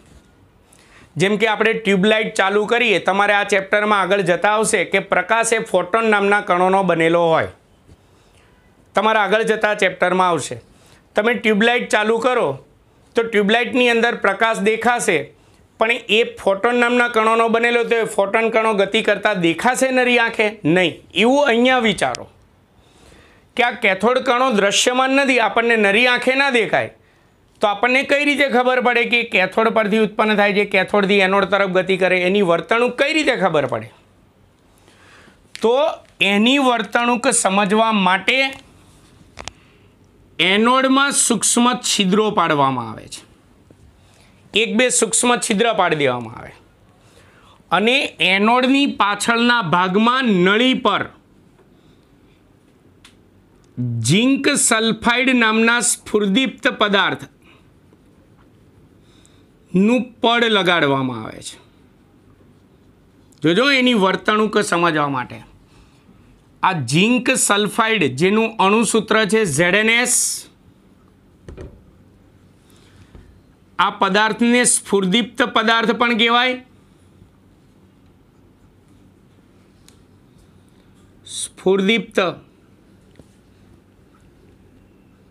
જેમ કે આપણે ટ્યુબલાઇટ ચાલુ કરીએ, તમારે આ ચેપ્ટરમાં આગળ જતા આવશે કે પ્રકાશ એ ફોટોન નામના કણોનો બનેલો હોય, તમારા આગળ જતા ચેપ્ટરમાં આવશે. તમે ટ્યુબલાઇટ ચાલુ કરો તો ટ્યુબલાઇટની અંદર પ્રકાશ દેખાશે, પણ એ ફોટોન નામના કણોનો બનેલો, તો એ ફોટોન કણો ગતિ કરતા દેખાશે નરી આંખે? નહીં. એવું અહીંયા વિચારો કે આ કેથોડ કણો દૃશ્યમાન નથી, આપણને નરી આંખે ના દેખાય, તો આપણને કઈ રીતે ખબર પડે કે કેથોડ પરથી ઉત્પન્ન થાય છે, કેથોડથી એનોડ તરફ ગતિ કરે? એની વર્તણૂક કઈ રીતે ખબર પડે? તો એની વર્તણૂક સમજવા માટે એનોડમાં સૂક્ષ્મ છિદ્રો પાડવામાં આવે છે. 1-2 સૂક્ષ્મ છિદ્ર પાડી દેવામાં આવે, અને એનોડની પાછળના ભાગમાં નળી પર ઝિંક સલ્ફાઇડ નામના સ્ફુરદીપ્ત પદાર્થ નું પડ લગાડવામાં આવે છે. જોજો એની વર્તણૂક સમજવા માટે. આ ઝિંક સલ્ફાઇડ, જેનું અણુસૂત્ર છે ZnS, આ પદાર્થને સ્ફુરદીપ્ત પદાર્થ પણ કહેવાય. સ્ફુરદીપ્ત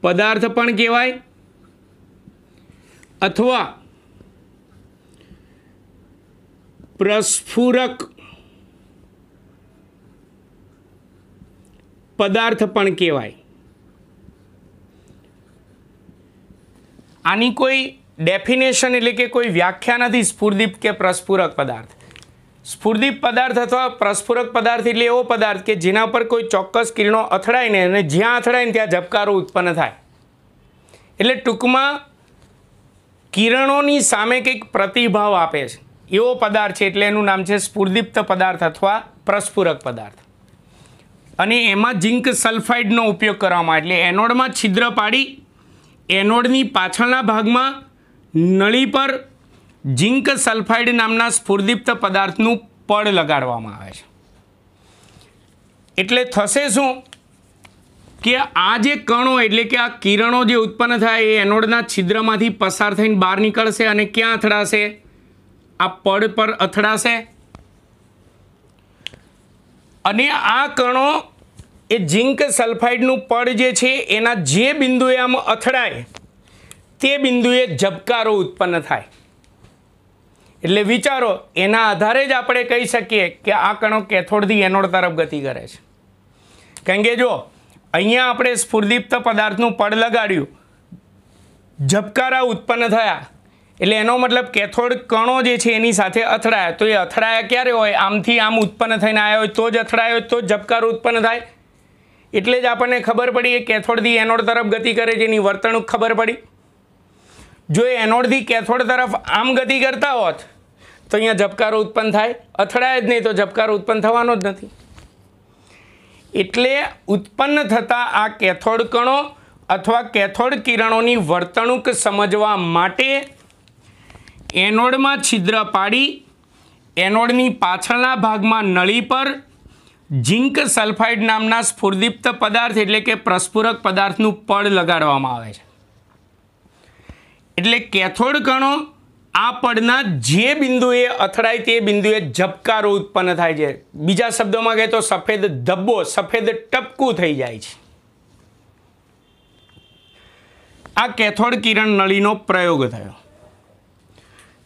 પદાર્થ પણ કહેવાય, અથવા પ્રસ્ફુરક પદાર્થ પણ કહેવાય. આની કોઈ ડેફિનેશન એટલે કે કોઈ વ્યાખ્યા નથી, સ્ફુરદીપ કે પ્રસ્ફુરક પદાર્થ. સ્ફુરદીપ પદાર્થ અથવા પ્રસ્ફુરક પદાર્થ એટલે એવો પદાર્થ કે જેના પર કોઈ ચોક્કસ કિરણો અથડાય ને, અને જ્યાં અથડાય ને ત્યાં ઝબકારો ઉત્પન્ન થાય. એટલે ટૂંકમાં કિરણોની સામે કંઈક પ્રતિભાવ આપે છે, એવો પદાર્થ છે. એટલે એનું નામ છે સ્ફુરદીપ્ત પદાર્થ અથવા પ્રસ્ફુરક પદાર્થ. અને એમાં ઝિંક સલ્ફાઇડનો ઉપયોગ કરવામાં, એટલે એનોડમાં છિદ્ર પાડી એનોડની પાછળના ભાગમાં નળી પર ઝિંક સલ્ફાઇડ નામના સ્ફુરદીપ્ત પદાર્થનું પડ લગાડવામાં આવે છે. એટલે થશે શું કે આ જે કણો, એટલે કે આ કિરણો જે ઉત્પન્ન થાય એ એનોડના છિદ્રમાંથી પસાર થઈને બહાર નીકળશે, અને ક્યાં અથડાશે? આ પડ પર અથડાશે. અને આ કણો એ ઝિંક સલ્ફાઇડનું પડ જે છે એના જે બિંદુએ આમ અથડાય તે બિંદુએ ઝબકારો ઉત્પન્ન થાય. એટલે વિચારો, એના આધારે જ આપણે કહી શકીએ કે આ કણો કેથોડથી એનોડ તરફ ગતિ કરે છે. કારણ કે જો અહીંયા આપણે સ્ફુરદીપ્ત પદાર્થનું પડ લગાડ્યું, ઝબકારા ઉત્પન્ન થયા, એટલે એનો મતલબ કેથોડ કણો જે છે એની સાથે અથડાયા. તો એ અથડાયા ક્યારે હોય? આમથી આમ ઉત્પન્ન થઈને આવ્યા હોય તો જ અથડાયો હોય, તો જ ઝબકારો ઉત્પન્ન થાય. એટલે જ આપણને ખબર પડી કે કેથોડથી એનોડ તરફ ગતિ કરે છે, એની વર્તણૂક ખબર પડી. જો એ એનોડથી કેથોડ તરફ આમ ગતિ કરતા હોત તો અહીંયા ઝબકારો ઉત્પન્ન થાય, અથડાય જ નહીં તો ઝબકારો ઉત્પન્ન થવાનો જ નથી. એટલે ઉત્પન્ન થતા આ કેથોડ કણો અથવા કેથોડ કિરણોની વર્તણૂક સમજવા માટે એનોડમાં છિદ્ર પાડી એનોડની પાછળના ભાગમાં નળી પર ઝિંક સલ્ફાઇડ નામના સ્ફુરદીપ્ત પદાર્થ એટલે કે પ્રસ્ફુરક પદાર્થનું પડ લગાડવામાં આવે છે. એટલે કેથોડ કણો આ પડના જે બિંદુએ અથડાય તે બિંદુએ ઝબકારો ઉત્પન્ન થાય છે. બીજા શબ્દોમાં કહે તો સફેદ ધબ્બો, સફેદ ટપકું થઈ જાય છે. આ કેથોડ કિરણ નળીનો પ્રયોગ થયો.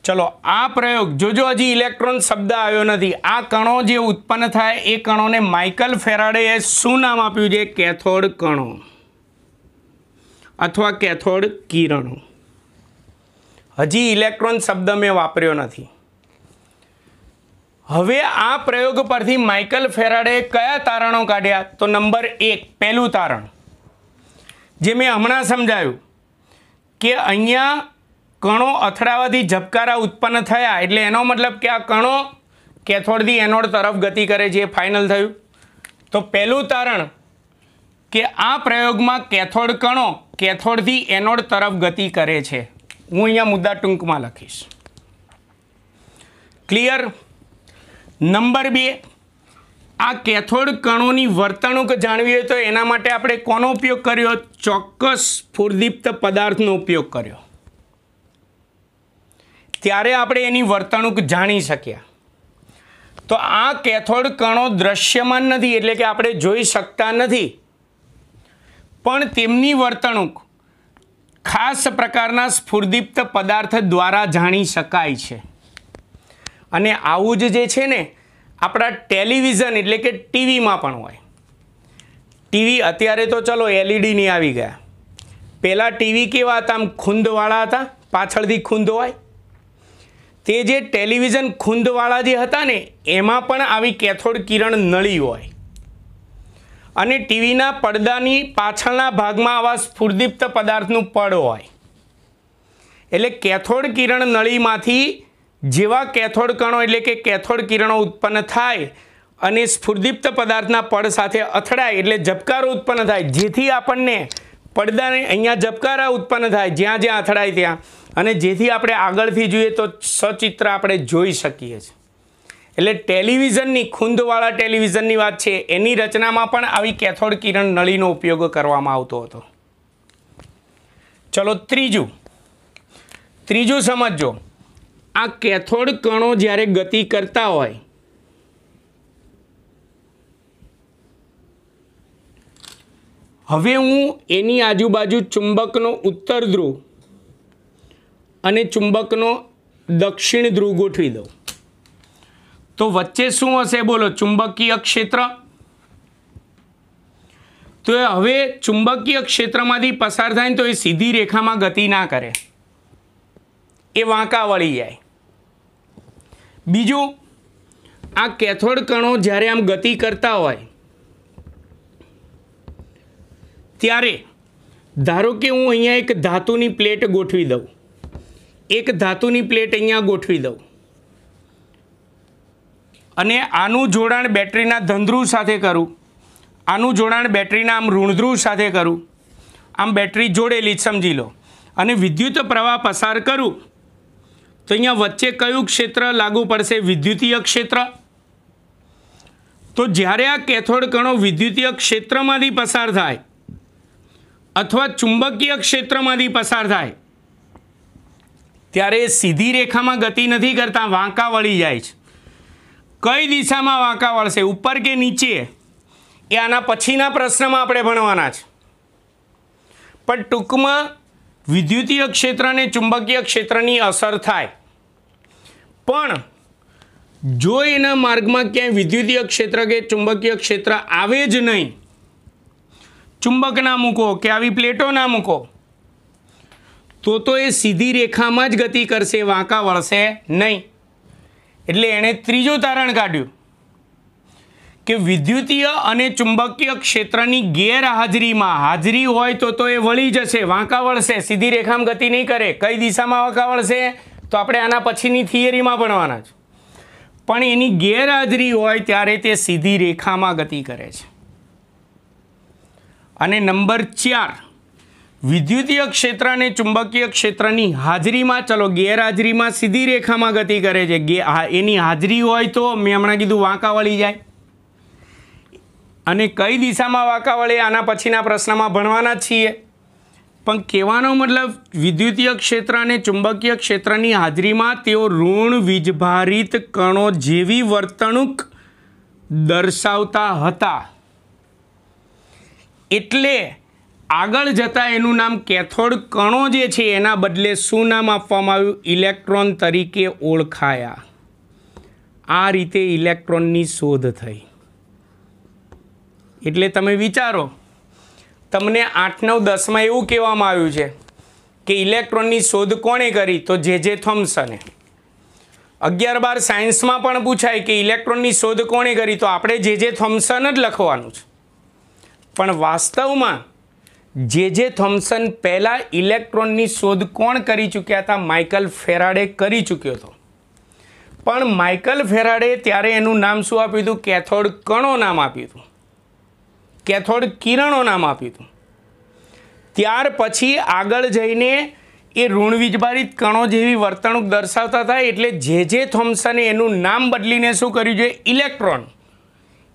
ચલો આ પ્રયોગ જોજો, હજી ઇલેક્ટ્રોન શબ્દ આવ્યો નથી. આ કણો જે ઉત્પન્ન થાય એ કણોને માઇકલ ફેરાડેએ શું નામ આપ્યું છે? કેથોડ કણો અથવા કેથોડ કિરણો. હજી ઇલેક્ટ્રોન શબ્દ મેં વાપર્યો નથી. હવે આ પ્રયોગ પરથી માઇકલ ફેરાડેએ કયા તારણો કાઢ્યા? તો નંબર 1, પહેલું તારણ જે મેં હમણાં સમજાવ્યું કે અહીંયા કણો અથડાવાથી ઝબકારા ઉત્પન્ન થયા એટલે એનો મતલબ કે આ કણો કેથોડથી એનોડ તરફ ગતિ કરે છે, એ ફાઇનલ થયું. તો પહેલું તારણ કે આ પ્રયોગમાં કેથોડ કણો કેથોડથી એનોડ તરફ ગતિ કરે છે. હું અહીંયા મુદ્દા ટૂંકમાં લખીશ. ક્લિયર? નંબર 2, આ કેથોડ કણોની વર્તણૂક જાણવી હોય તો એના માટે આપણે કોનો ઉપયોગ કર્યો? ચોક્કસ સ્ફુરદીપ્ત પદાર્થનો ઉપયોગ કર્યો. ત્યારે આપણે એની વર્તણૂક જાણી શક્યા. તો આ કેથોડ કણો દ્રશ્યમાન નથી એટલે કે આપણે જોઈ શકતા નથી, પણ તેમની વર્તણૂક ખાસ પ્રકારના સ્ફુરદીપ્ત પદાર્થ દ્વારા જાણી શકાય છે. અને આવું જ જે છે ને આપણા ટેલિવિઝન એટલે કે ટીવીમાં પણ હોય. ટીવી અત્યારે તો ચલો એલઈડીની આવી ગયા, પહેલાં ટીવી કેવા હતા? આમ ખૂંદવાળા હતા, પાછળથી ખૂંદ હોય. તે જે ટેલિવિઝન ખૂંદવાળા જે હતા ને એમાં પણ આવી કેથોડ કિરણ નળી હોય અને ટીવીના પડદાની પાછળના ભાગમાં આવા સ્ફુરદીપ્ત પદાર્થનું પડ હોય. એટલે કેથોડ કિરણ નળીમાંથી જેવા કેથોડ કણો એટલે કે કેથોડ કિરણો ઉત્પન્ન થાય અને સ્ફુરદીપ્ત પદાર્થના પડ સાથે અથડાય એટલે ઝબકારો ઉત્પન્ન થાય, જેથી આપણને પડદાને અહીંયા ઝબકારા ઉત્પન્ન થાય જ્યાં જ્યાં અથડાય ત્યાં, અને જેથી આપણે આગળથી જોઈએ તો સચિત્ર આપણે જોઈ શકીએ છીએ. એટલે ટેલિવિઝનની ખૂંદવાળા ટેલિવિઝનની વાત છે, એની રચનામાં પણ આવી કેથોડ કિરણ નળીનો ઉપયોગ કરવામાં આવતો હતો. ચલો ત્રીજું સમજો. આ કેથોડ કણો જ્યારે ગતિ કરતા હોય હવે હું એની આજુબાજુ ચુંબકનો ઉત્તર ધ્રુવ અને ચુંબકનો દક્ષિણ ધ્રુવ ગોઠવી દઉં તો વચ્ચે શું હશે? બોલો, ચુંબકીય ક્ષેત્ર. તો હવે ચુંબકીય ક્ષેત્રમાંથી પસાર થાય તો એ સીધી રેખામાં ગતિ ના કરે, એ વાંકા વળી જાય. બીજું, આ કેથોડ કણો જ્યારે આમ ગતિ કરતા હોય ત્યારે ધારો કે હું અહીંયા એક ધાતુની પ્લેટ ગોઠવી દઉં, એક ધાતુની પ્લેટ અહીંયા ગોઠવી દઉં અને આનું જોડાણ બેટરીના ધનધ્રુવ સાથે કરું, આનું જોડાણ બેટરીના આમ ઋણધ્રુવ સાથે કરું. આમ બેટરી જોડેલી સમજી લો અને વિદ્યુત પ્રવાહ પસાર કરું તો અહીંયા વચ્ચે કયું ક્ષેત્ર લાગુ પડશે? વિદ્યુતીય ક્ષેત્ર. તો જ્યારે આ કેથોડ કણો વિદ્યુતીય ક્ષેત્રમાંથી પસાર થાય અથવા ચુંબકીય ક્ષેત્રમાંથી પસાર થાય ત્યારે સીધી રેખામાં ગતિ નથી કરતા, વાંકા વળી જાય છે. કઈ દિશામાં વાંકા વળશે? ઉપર કે નીચે? એ આના પછીના પ્રશ્નમાં આપણે ભણવાના છે. પણ ટૂંકમાં વિદ્યુતીય ક્ષેત્ર અને ચુંબકીય ક્ષેત્રની અસર થાય, પણ જો એના માર્ગમાં ક્યાંય વિદ્યુતીય ક્ષેત્ર કે ચુંબકીય ક્ષેત્ર આવે જ નહીં, ચુંબક ના મૂકો કે આવી પ્લેટો ના મૂકો, તો એ સીધી રેખામાં જ ગતિ કરશે, વાંકા વળશે નહીં. એટલે એણે ત્રીજું તારણ કાઢ્યું કે વિદ્યુતીય અને ચુંબકીય ક્ષેત્રની ગેરહાજરીમાં હાજરી હોય તો એ વળી જશે, વાંકા વળશે, સીધી રેખામાં ગતિ નહીં કરે. કઈ દિશામાં વાંકા વળશે? તો આપણે આના પછીની થિયરીમાં ભણવાના છે. પણ એની ગેરહાજરી હોય ત્યારે તે સીધી રેખામાં ગતિ કરે છે. અને નંબર 4, વિદ્યુતીય ક્ષેત્ર અને ચુંબકીય ક્ષેત્રની હાજરીમાં, ચલો ગેરહાજરીમાં સીધી રેખામાં ગતિ કરે છે. એની હાજરી હોય તો મેં હમણાં કીધું વાંકા વળી જાય. અને કઈ દિશામાં વાંકા વળે આના પછીના પ્રશ્નમાં ભણવાના જ છીએ. પણ કહેવાનો મતલબ વિદ્યુતીય ક્ષેત્ર અને ચુંબકીય ક્ષેત્રની હાજરીમાં તેઓ ઋણ વીજભારિત કણો જેવી વર્તણૂક દર્શાવતા હતા. એટલે આગળ જતાં એનું નામ કેથોડ કણો જે છે એના બદલે શું નામ આપવામાં આવ્યું? ઇલેક્ટ્રોન તરીકે ઓળખાયા. આ રીતે ઇલેક્ટ્રોનની શોધ થઈ. એટલે તમે વિચારો, તમને 8, 9, 10માં એવું કહેવામાં આવ્યું છે કે ઇલેક્ટ્રોનની શોધ કોણે કરી? તો જે થોમ્સને. 11, 12 સાયન્સમાં પણ પૂછાય કે ઇલેક્ટ્રોનની શોધ કોણે કરી? તો આપણે જે થોમ્સન જ લખવાનું છે. પણ વાસ્તવમાં જે થોમ્સન પહેલાં ઇલેક્ટ્રોનની શોધ કોણ કરી ચૂક્યા હતા? માઇકલ ફેરાડે કરી ચૂક્યો હતો. પણ માઇકલ ફેરાડે ત્યારે એનું નામ શું આપ્યું હતું? કેથોડ કણો નામ આપ્યું હતું, કેથોડ કિરણો નામ આપ્યું હતું. ત્યાર પછી આગળ જઈને એ ઋણ વીજભારિત કણો જેવી વર્તણૂક દર્શાવતા હતા. એટલે જે થોમ્સને એનું નામ બદલીને શું કર્યું છે? ઇલેક્ટ્રોન.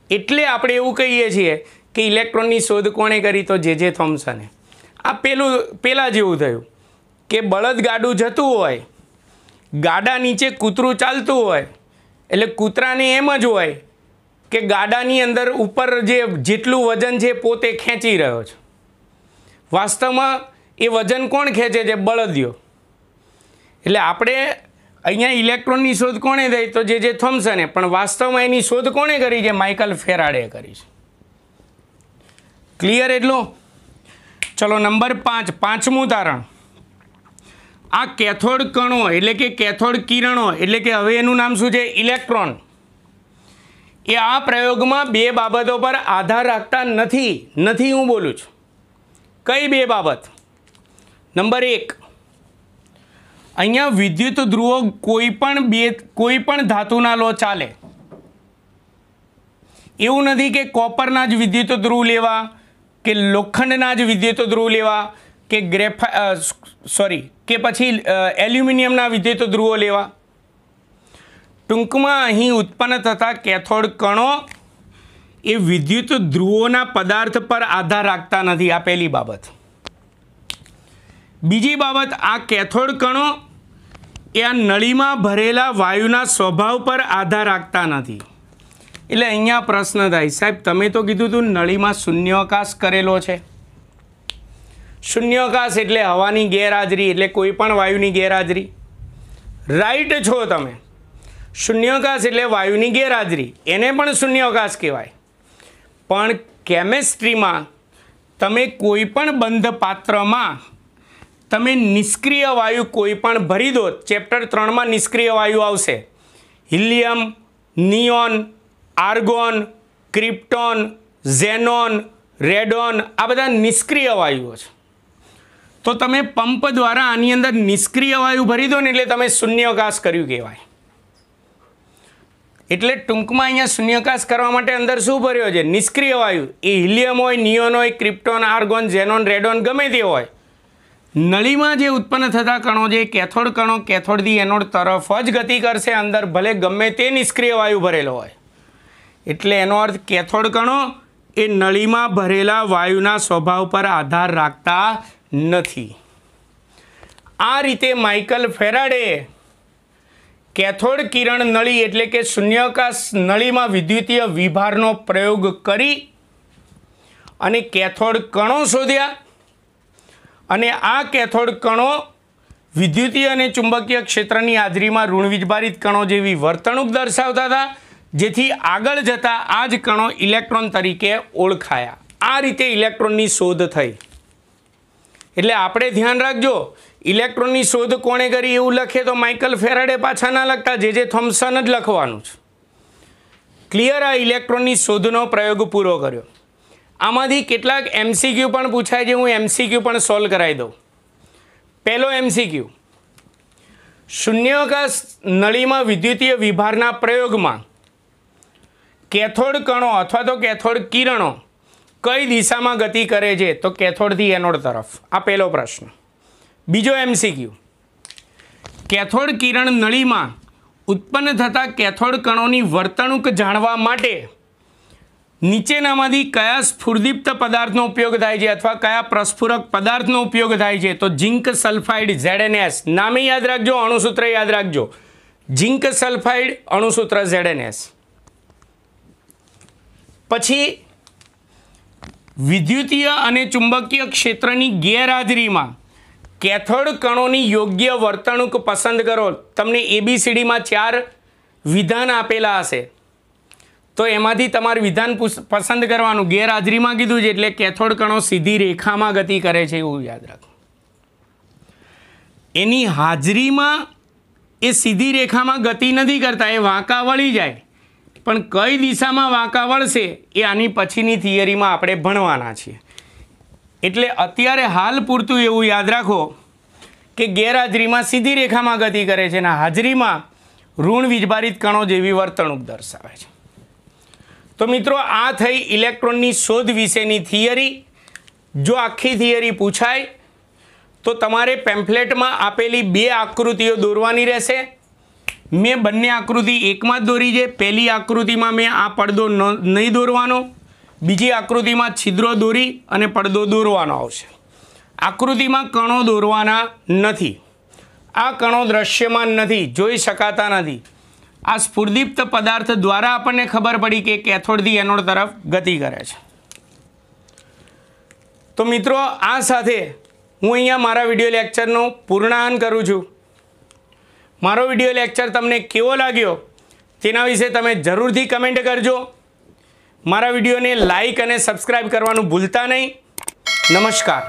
એટલે આપણે એવું કહીએ છીએ કે ઇલેક્ટ્રોનની શોધ કોણે કરી? તો જે થોમ્સને. આ પહેલાં જેવું થયું કે બળદગાડું જતું હોય, ગાડા નીચે કૂતરું ચાલતું હોય, એટલે કૂતરાને એમ જ હોય કે ગાડાની અંદર ઉપર જેટલું વજન છે પોતે ખેંચી રહ્યો છે. વાસ્તવમાં એ વજન કોણ ખેંચે છે? બળદિયો. એટલે આપણે અહીંયા ઇલેક્ટ્રોનની શોધ કોણે થઈ? તો જે થોમ્સને. પણ વાસ્તવમાં એની શોધ કોણે કરી છે? માઇકલ ફેરાડે કરી છે. ક્લિયર એટલું? ચલો નંબર 5, 5મું તારણ. આ કેથોડ કણો એટલે કે કેથોડ કિરણો એટલે કે હવે એનું નામ શું છે? ઇલેક્ટ્રોન. એ આ પ્રયોગમાં 2 બાબતો પર આધાર રાખતા નથી હું બોલું છું. કઈ 2 બાબત? નંબર 1, અહીંયા વિદ્યુત ધ્રુવો કોઈ પણ ધાતુના લો ચાલે. એવું નથી કે કોપરના જ વિદ્યુત ધ્રુવ લેવા, કે લોખંડના જ વિદ્યુત ધ્રુવ લેવા, કે કે પછી એલ્યુમિનિયમના વિદ્યુત ધ્રુવો લેવા. ટૂંકમાં અહીં ઉત્પન્ન થતા કેથોડ કણો એ વિદ્યુત ધ્રુવોના પદાર્થ પર આધાર રાખતા નથી. આ પહેલી બાબત. બીજી બાબત, આ કેથોડ કણો એ આ નળીમાં ભરેલા વાયુના સ્વભાવ પર આધાર રાખતા નથી. એટલે અહીંયા પ્રશ્ન થાય, સાહેબ તમે તો કીધું હતું નળીમાં શૂન્યાવકાશ કરેલો છે. શૂન્યાવકાશ એટલે હવાની ગેરહાજરી, એટલે કોઈ પણ વાયુની ગેરહાજરી. રાઈટ છો તમે. શૂન્યાવકાશ એટલે વાયુની ગેરહાજરી, એને પણ શૂન્યાવકાશ કહેવાય. પણ કેમેસ્ટ્રીમાં તમે કોઈ પણ બંધ પાત્રમાં તમે નિષ્ક્રિય વાયુ કોઈ પણ ભરી દો. ચેપ્ટર 3માં નિષ્ક્રિય વાયુ આવશે. Helium, neon, argon, krypton, xenon, radon, આ બધા નિષ્ક્રિય વાયુઓ છે. તો તમે પંપ દ્વારા આની અંદર નિષ્ક્રિય વાયુ ભરી દો ને એટલે તમે શૂન્યાવકાશ કર્યું કહેવાય. એટલે ટૂંકમાં અહીંયા શૂન્યાવકાશ કરવા માટે અંદર શું ભર્યો છે? નિષ્ક્રિય વાયુ. એ હિલિયમ હોય, નિયોન હોય, ક્રિપ્ટોન, આર્ગોન, ઝેનોન, રેડોન ગમે તે હોય. નળીમાં જે ઉત્પન્ન થતા કણો જે કેથોડ કણો કેથોડથી એનોડ તરફ જ ગતિ કરશે, અંદર ભલે ગમે તે નિષ્ક્રિય વાયુ ભરેલો હોય. એટલે એનો અર્થ કેથોડ કણો એ નળીમાં ભરેલા વાયુના સ્વભાવ પર આધાર રાખતા નથી. આ રીતે માઇકલ ફેરાડે કેથોડ કિરણ નળી એટલે કે શૂન્યાવકાશ નળીમાં વિદ્યુતીય વિભારનો પ્રયોગ કરી અને કેથોડ કણો શોધ્યા. અને આ કેથોડ કણો વિદ્યુતીય અને ચુંબકીય ક્ષેત્રની હાજરીમાં ઋણ વીજભારિત કણો જેવી વર્તણૂક દર્શાવતા હતા, જેથી આગળ જતા આ જ કણો ઇલેક્ટ્રોન તરીકે ઓળખાયા. આ રીતે ઇલેક્ટ્રોનની શોધ થઈ. એટલે આપણે ધ્યાન રાખજો, ઇલેક્ટ્રોનની શોધ કોણે કરી એવું લખે તો માઇકલ ફેરાડે પાછા ના લખતા, જે થોમ્સન જ લખવાનું છે. ક્લિયર? આ ઇલેક્ટ્રોનની શોધનો પ્રયોગ પૂરો કર્યો. આમાંથી કેટલાક MCQ પણ પૂછાય છે, હું MCQ પણ સોલ્વ કરાવી દઉં. પહેલો MCQ, શૂન્યાવકાશ નળીમાં વિદ્યુતીય વિભારના પ્રયોગમાં કેથોડ કણો અથવા તો કેથોડ કિરણો કઈ દિશામાં ગતિ કરે છે? તો કેથોડથી એનોડ તરફ. આ પહેલો પ્રશ્ન. બીજો MCQ, કેથોડ કિરણ નળીમાં ઉત્પન્ન થતા કેથોડ કણોની વર્તણૂક જાણવા માટે નીચેનામાંથી કયા સ્ફુરદીપ્ત પદાર્થનો ઉપયોગ થાય છે અથવા કયા પ્રસ્ફુરક પદાર્થનો ઉપયોગ થાય છે? તો ઝિંક સલ્ફાઇડ ZnS. નામે યાદ રાખજો, અણુસૂત્ર યાદ રાખજો. ઝિંક સલ્ફાઇડ અણુસૂત્ર ZnS. પછી વિદ્યુતીય અને ચુંબકીય ક્ષેત્રની ગેરહાજરીમાં કેથોડ કણોની યોગ્ય વર્તણૂક પસંદ કરો. તમને ABCDમાં 4 વિધાન આપેલા હશે, તો એમાંથી તમારે વિધાન પસંદ કરવાનું. ગેરહાજરીમાં કીધું છે એટલે કેથોડ કણો સીધી રેખામાં ગતિ કરે છે એવું યાદ રાખો. એની હાજરીમાં એ સીધી રેખામાં ગતિ નથી કરતા, એ વાંકા વળી જાય. પણ કઈ દિશામાં વાંકા વળશે એ આની પછીની થિયરીમાં આપણે ભણવાના છીએ. એટલે અત્યારે હાલ પૂરતું એવું યાદ રાખો કે ગેરહાજરીમાં સીધી રેખામાં ગતિ કરે છે અને હાજરીમાં ઋણ વીજભારિત કણો જેવી વર્તણૂક દર્શાવે છે. તો મિત્રો, આ થઈ ઇલેક્ટ્રોનની શોધ વિશેની થિયરી. જો આખી થિયરી પૂછાય તો તમારે પેમ્ફલેટમાં આપેલી 2 આકૃતિઓ દોરવાની રહેશે. મેં બંને આકૃતિ એકમાં જ દોરી છે. પહેલી આકૃતિમાં મેં આ પડદો નહીં દોરવાનો, બીજી આકૃતિમાં છિદ્રો દોરી અને પડદો દોરવાનો આવશે. આકૃતિમાં કણો દોરવાના નથી. આ કણો દૃશ્યમાન નથી, જોઈ શકાતા નથી. આ સ્ફુરદીપ્ત પદાર્થ દ્વારા આપણને ખબર પડી કે કેથોડથી એનોડ તરફ ગતિ કરે છે. તો મિત્રો, આ સાથે હું અહીંયા મારા વિડીયો લેક્ચરનું પૂર્ણાહન કરું છું. મારો વિડીયો લેક્ચર તમને કેવો લાગ્યો તેના વિશે તમે જરૂરથી કમેન્ટ કરજો. મારા વિડીયોને લાઈક અને સબસ્ક્રાઈબ કરવાનું ભૂલતા નહીં. નમસ્કાર.